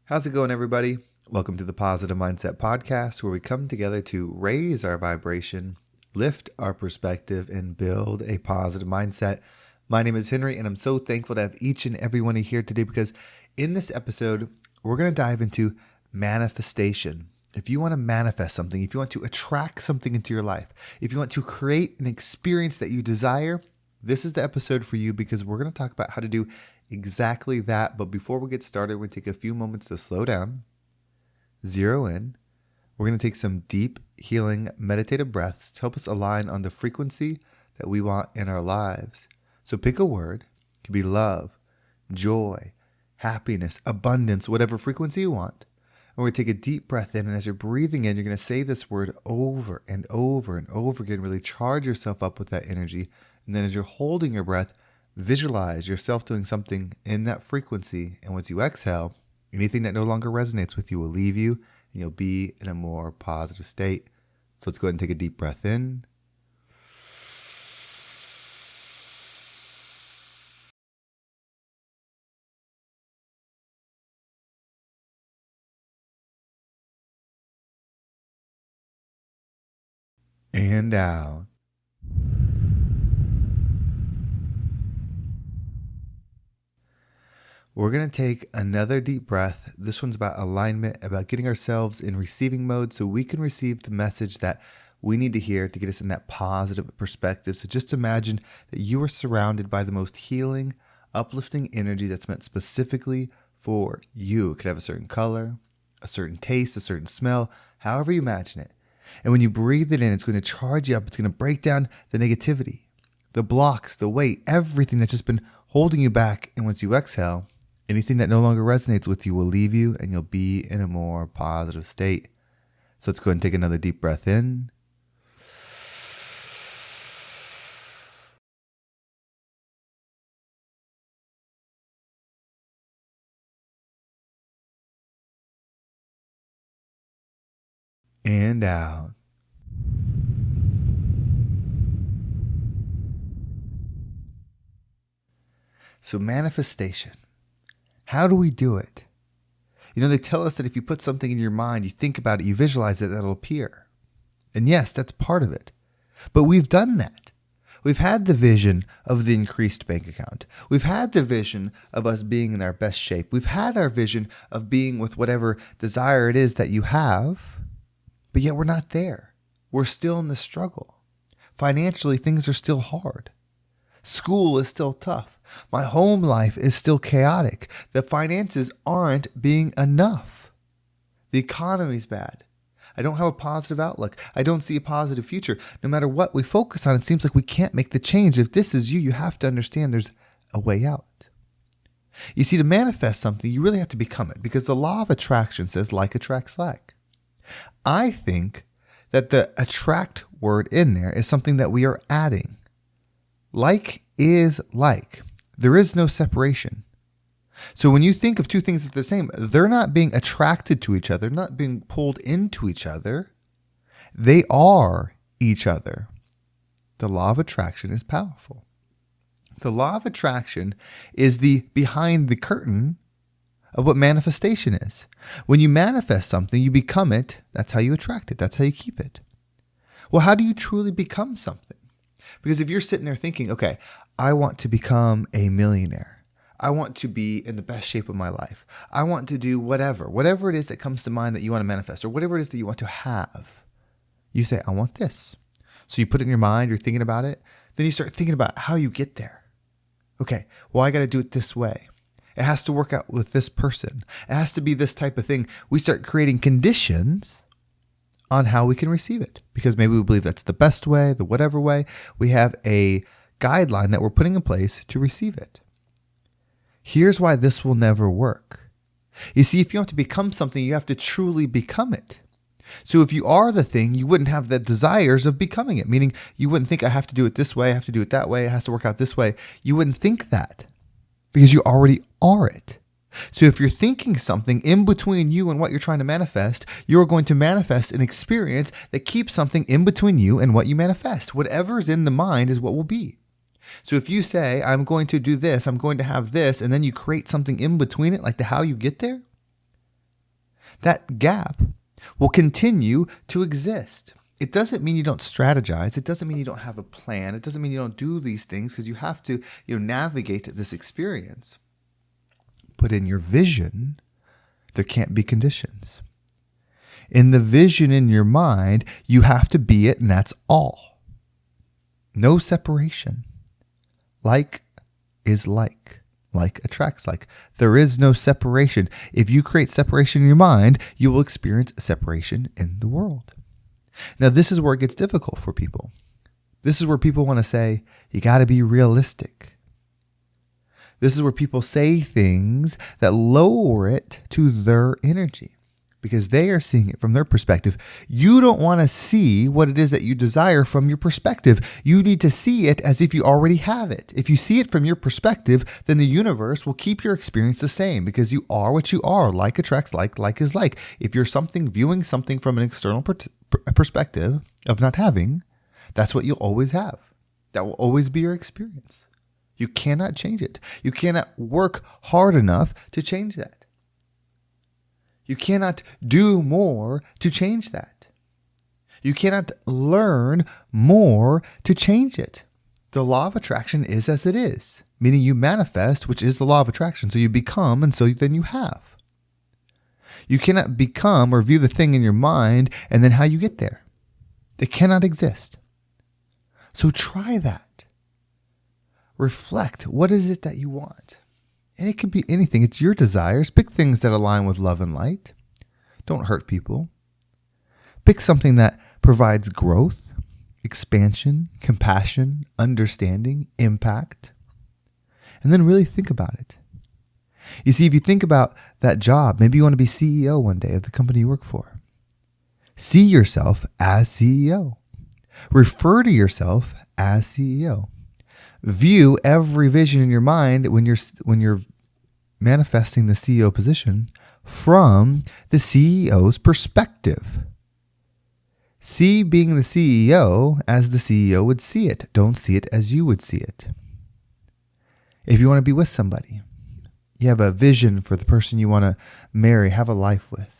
How's it going, everybody? Welcome to the Positive Mindset Podcast, where we come together to raise our vibration, lift our perspective, and build a positive mindset. My name is Henry, and I'm so thankful to have each and every one of you here today because in this episode, we're going to dive into manifestation. If you want to manifest something, if you want to attract something into your life, if you want to create an experience that you desire, this is the episode for you because we're going to talk about how to do exactly that. But before we get started, we're going to take a few moments to slow down, zero in. We're going to take some deep, healing, meditative breaths to help us align on the frequency that we want in our lives. So pick a word. It could be love, joy, happiness, abundance, whatever frequency you want. And we're going to take a deep breath in. And as you're breathing in, you're going to say this word over and over and over again. Really charge yourself up with that energy. And then as you're holding your breath, visualize yourself doing something in that frequency. And once you exhale, anything that no longer resonates with you will leave you and you'll be in a more positive state. So let's go ahead and take a deep breath in. And out. We're going to take another deep breath. This one's about alignment, about getting ourselves in receiving mode so we can receive the message that we need to hear to get us in that positive perspective. So just imagine that you are surrounded by the most healing, uplifting energy that's meant specifically for you. It could have a certain color, a certain taste, a certain smell, however you imagine it. And when you breathe it in, it's going to charge you up. It's going to break down the negativity, the blocks, the weight, everything that's just been holding you back. And once you exhale, anything that no longer resonates with you will leave you and you'll be in a more positive state. So let's go ahead and take another deep breath in. And out. So manifestation. How do we do it? You know, they tell us that if you put something in your mind, you think about it, you visualize it, that'll appear. And yes, that's part of it. But we've done that. We've had the vision of the increased bank account. We've had the vision of us being in our best shape. We've had our vision of being with whatever desire it is that you have, but yet we're not there. We're still in the struggle. Financially, things are still hard. School is still tough. My home life is still chaotic. The finances aren't being enough. The economy's bad. I don't have a positive outlook. I don't see a positive future. No matter what we focus on, it seems like we can't make the change. If this is you, you have to understand there's a way out. You see, to manifest something, you really have to become it because the law of attraction says like attracts like. I think that the attract word in there is something that we are adding. Like is like. There is no separation. So when you think of two things that are the same, they're not being attracted to each other, not being pulled into each other. They are each other. The law of attraction is powerful. The law of attraction is the behind the curtain of what manifestation is. When you manifest something, you become it. That's how you attract it. That's how you keep it. Well, how do you truly become something? Because if you're sitting there thinking, okay, I want to become a millionaire. I want to be in the best shape of my life. I want to do whatever it is that comes to mind that you want to manifest or whatever it is that you want to have. You say, I want this. So you put it in your mind, you're thinking about it. Then you start thinking about how you get there. Okay, well, I got to do it this way. It has to work out with this person. It has to be this type of thing. We start creating conditions on how we can receive it because maybe we believe that's the best way, the whatever way. We have a guideline that we're putting in place to receive it. Here's why this will never work. You see, if you want to become something, you have to truly become it. So if you are the thing, you wouldn't have the desires of becoming it, meaning you wouldn't think I have to do it this way, I have to do it that way, it has to work out this way. You wouldn't think that because you already are it. So if you're thinking something in between you and what you're trying to manifest, you're going to manifest an experience that keeps something in between you and what you manifest. Whatever is in the mind is what will be. So if you say, I'm going to do this, I'm going to have this, and then you create something in between it, like the how you get there, that gap will continue to exist. It doesn't mean you don't strategize. It doesn't mean you don't have a plan. It doesn't mean you don't do these things, because you have to, navigate this experience. But in your vision, there can't be conditions. In the vision in your mind, you have to be it, and that's all. No separation. Like is like. Like attracts like. There is no separation. If you create separation in your mind, you will experience separation in the world. Now, this is where it gets difficult for people. This is where people want to say, you got to be realistic. This is where people say things that lower it to their energy, because they are seeing it from their perspective. You don't want to see what it is that you desire from your perspective. You need to see it as if you already have it. If you see it from your perspective, then the universe will keep your experience the same, because you are what you are. Like attracts like is like. If you're viewing something from an external perspective of not having, that's what you'll always have. That will always be your experience. You cannot change it. You cannot work hard enough to change that. You cannot do more to change that. You cannot learn more to change it. The law of attraction is as it is, meaning you manifest, which is the law of attraction. So you become, and so then you have. You cannot become or view the thing in your mind and then how you get there. It cannot exist. So try that. Reflect. What is it that you want? And it could be anything. It's your desires. Pick things that align with love and light. Don't hurt people. Pick something that provides growth, expansion, compassion, understanding, impact. And then really think about it. You see, if you think about that job, maybe you want to be CEO one day of the company you work for. See yourself as CEO. Refer to yourself as CEO. View every vision in your mind when you're manifesting the CEO position from the CEO's perspective. See being the CEO as the CEO would see it. Don't see it as you would see it. If you want to be with somebody, you have a vision for the person you want to marry, have a life with.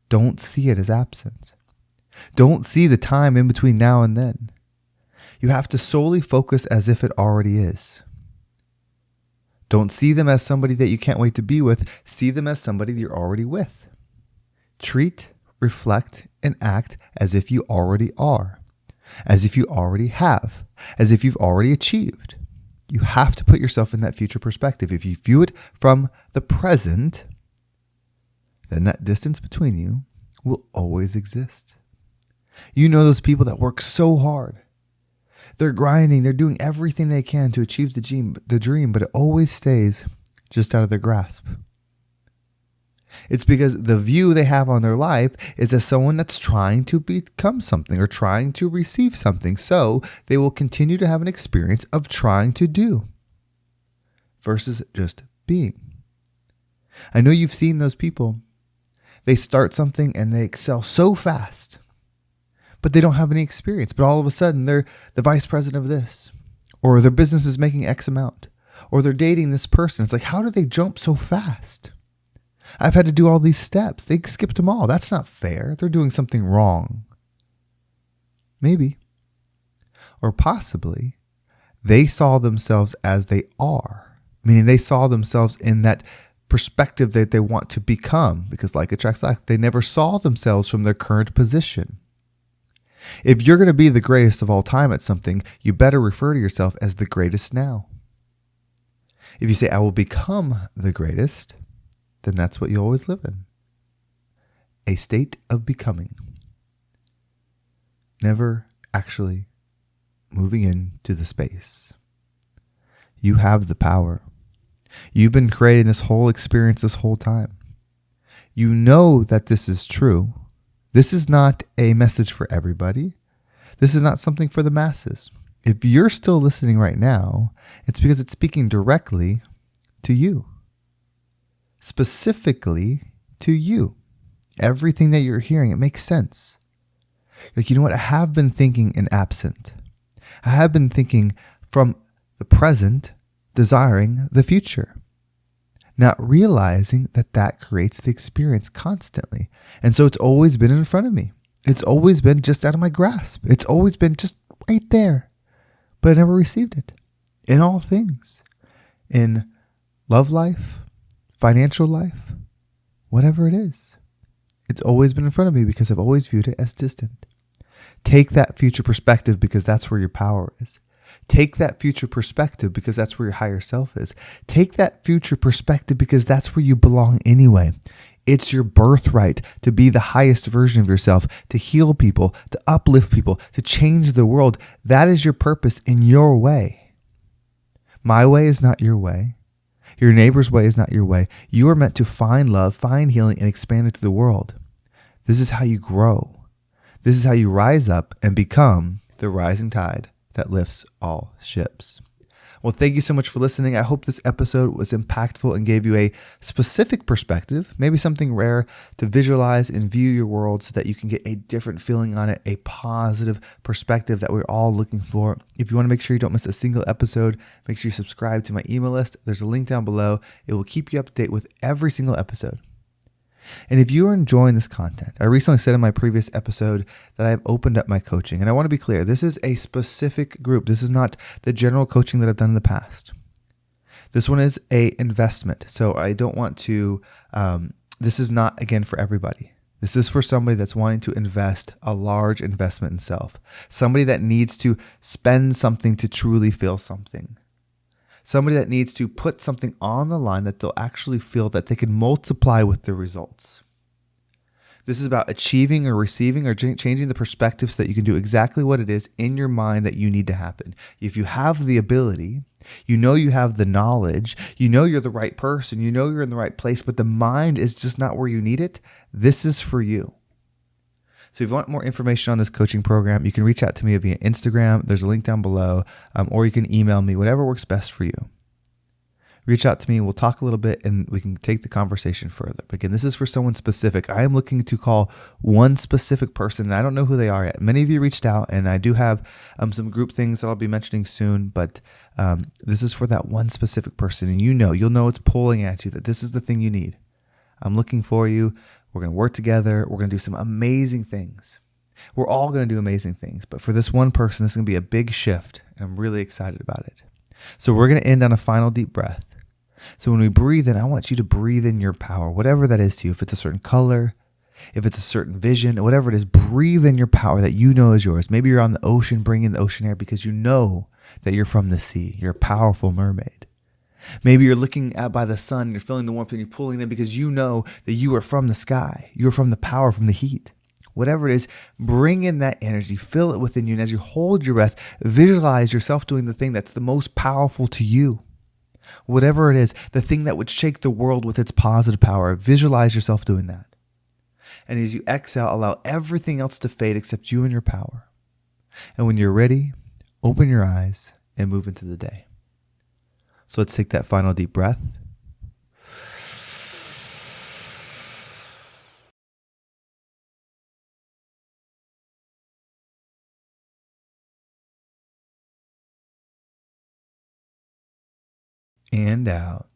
Don't see it as absent. Don't see the time in between now and then. You have to solely focus as if it already is. Don't see them as somebody that you can't wait to be with. See them as somebody that you're already with. Treat, reflect, and act as if you already are, as if you already have, as if you've already achieved. You have to put yourself in that future perspective. If you view it from the present, then that distance between you will always exist. You know those people that work so hard. They're grinding, they're doing everything they can to achieve the dream, but it always stays just out of their grasp. It's because the view they have on their life is as someone that's trying to become something or trying to receive something. So they will continue to have an experience of trying to do versus just being. I know you've seen those people. They start something and they excel so fast, but they don't have any experience. But all of a sudden, they're the vice president of this, or their business is making X amount, or they're dating this person. It's like, how do they jump so fast? I've had to do all these steps. They skipped them all. That's not fair. They're doing something wrong. Maybe. Or possibly, they saw themselves as they are, meaning they saw themselves in that perspective that they want to become, because like attracts like. They never saw themselves from their current position. If you're going to be the greatest of all time at something, you better refer to yourself as the greatest now. If you say, I will become the greatest, then that's what you always live in. A state of becoming. Never actually moving into the space. You have the power. You've been creating this whole experience this whole time. You know that this is true. This is not a message for everybody. This is not something for the masses. If you're still listening right now, it's because it's speaking directly to you. Specifically to you. Everything that you're hearing, it makes sense. Like, you know what? I have been thinking in absent. I have been thinking from the present, desiring the future. not realizing that that creates the experience constantly. And so it's always been in front of me. It's always been just out of my grasp. It's always been just right there. But I never received it. In all things. In love life, financial life, whatever it is. It's always been in front of me because I've always viewed it as distant. Take that future perspective because that's where your power is. Take that future perspective because that's where your higher self is. Take that future perspective because that's where you belong anyway. It's your birthright to be the highest version of yourself, to heal people, to uplift people, to change the world. That is your purpose in your way. My way is not your way. Your neighbor's way is not your way. You are meant to find love, find healing, and expand it to the world. This is how you grow. This is how you rise up and become the rising tide that lifts all ships. Well, thank you so much for listening. I hope this episode was impactful and gave you a specific perspective, maybe something rare to visualize and view your world so that you can get a different feeling on it, a positive perspective that we're all looking for. If you want to make sure you don't miss a single episode, make sure you subscribe to my email list. There's a link down below. It will keep you up to date with every single episode. And if you are enjoying this content, I recently said in my previous episode that I've opened up my coaching. And I want to be clear, this is a specific group. This is not the general coaching that I've done in the past. This one is an investment. So I don't want to, this is not, again, for everybody. This is for somebody that's wanting to invest a large investment in self. Somebody that needs to spend something to truly feel something. Somebody that needs to put something on the line that they'll actually feel that they can multiply with the results. This is about achieving or receiving or changing the perspective so that you can do exactly what it is in your mind that you need to happen. If you have the ability, you know you have the knowledge, you know you're the right person, you know you're in the right place, but the mind is just not where you need it, this is for you. So if you want more information on this coaching program, you can reach out to me via Instagram. There's a link down below, or you can email me, whatever works best for you. Reach out to me. We'll talk a little bit and we can take the conversation further. But again, this is for someone specific. I am looking to call one specific person, and I don't know who they are yet. Many of you reached out, and I do have some group things that I'll be mentioning soon, but this is for that one specific person. And you'll know it's pulling at you that this is the thing you need. I'm looking for you. We're going to work together. We're going to do some amazing things. We're all going to do amazing things. But for this one person, this is going to be a big shift. And I'm really excited about it. So we're going to end on a final deep breath. So when we breathe in, I want you to breathe in your power, whatever that is to you. If it's a certain color, if it's a certain vision, whatever it is, breathe in your power that you know is yours. Maybe you're on the ocean, bring in the ocean air because you know that you're from the sea. You're a powerful mermaid. Maybe you're looking out by the sun, you're feeling the warmth and you're pulling in because you know that you are from the sky. You're from the power, from the heat. Whatever it is, bring in that energy, fill it within you. And as you hold your breath, visualize yourself doing the thing that's the most powerful to you. Whatever it is, the thing that would shake the world with its positive power, visualize yourself doing that. And as you exhale, allow everything else to fade except you and your power. And when you're ready, open your eyes and move into the day. So let's take that final deep breath. And out.